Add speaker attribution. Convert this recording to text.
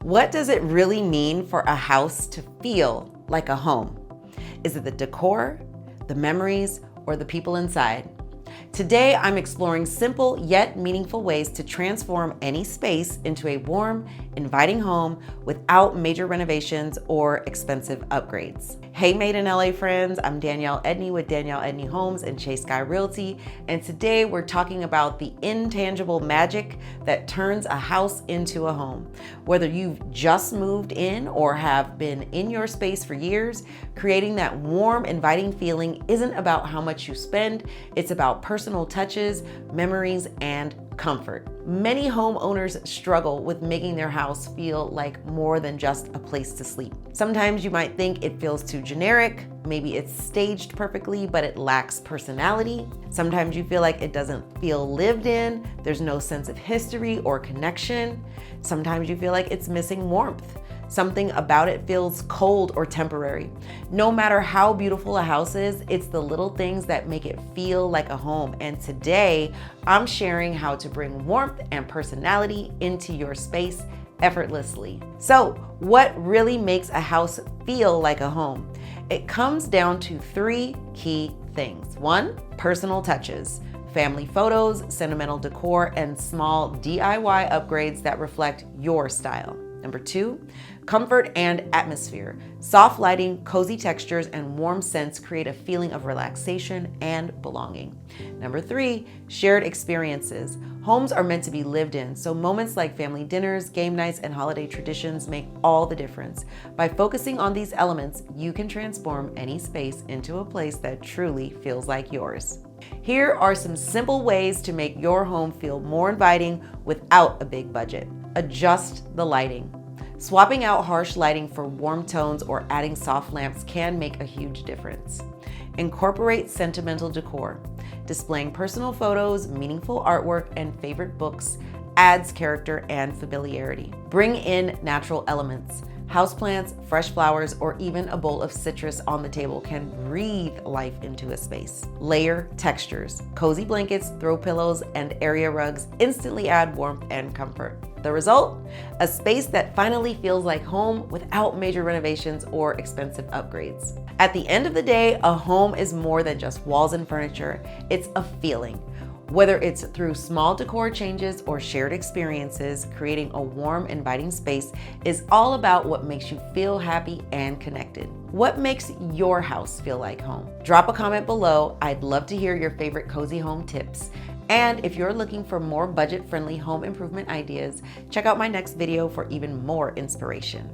Speaker 1: What does it really mean for a house to feel like a home? Is it the decor, the memories, or the people inside? Today, I'm exploring simple yet meaningful ways to transform any space into a warm, inviting home without major renovations or expensive upgrades. Hey, Made in LA friends, I'm Danielle Edney with Danielle Edney Homes and Skye Realty, and today we're talking about the intangible magic that turns a house into a home. Whether you've just moved in or have been in your space for years, creating that warm, inviting feeling isn't about how much you spend, it's about personal touches, memories, and comfort. Many homeowners struggle with making their house feel like more than just a place to sleep. Sometimes you might think it feels too generic, maybe it's staged perfectly, but it lacks personality. Sometimes you feel like it doesn't feel lived in, there's no sense of history or connection. Sometimes you feel like it's missing warmth. Something about it feels cold or temporary. No matter how beautiful a house is, it's the little things that make it feel like a home. And today, I'm sharing how to bring warmth and personality into your space effortlessly. So, what really makes a house feel like a home? It comes down to three key things. One, personal touches. Family photos, sentimental decor, and small DIY upgrades that reflect your style. Number two, comfort and atmosphere. Soft lighting, cozy textures, and warm scents create a feeling of relaxation and belonging. Number three, shared experiences. Homes are meant to be lived in, so moments like family dinners, game nights, and holiday traditions make all the difference. By focusing on these elements, you can transform any space into a place that truly feels like yours. Here are some simple ways to make your home feel more inviting without a big budget. Adjust the lighting. Swapping out harsh lighting for warm tones or adding soft lamps can make a huge difference. Incorporate sentimental decor. Displaying personal photos, meaningful artwork, and favorite books adds character and familiarity. Bring in natural elements. Houseplants, fresh flowers, or even a bowl of citrus on the table can breathe life into a space. Layer textures. Cozy blankets, throw pillows, and area rugs instantly add warmth and comfort. The result? A space that finally feels like home without major renovations or expensive upgrades. At the end of the day, a home is more than just walls and furniture. It's a feeling. Whether it's through small decor changes or shared experiences, creating a warm, inviting space is all about what makes you feel happy and connected. What makes your house feel like home? Drop a comment below. I'd love to hear your favorite cozy home tips. And if you're looking for more budget-friendly home improvement ideas, check out my next video for even more inspiration.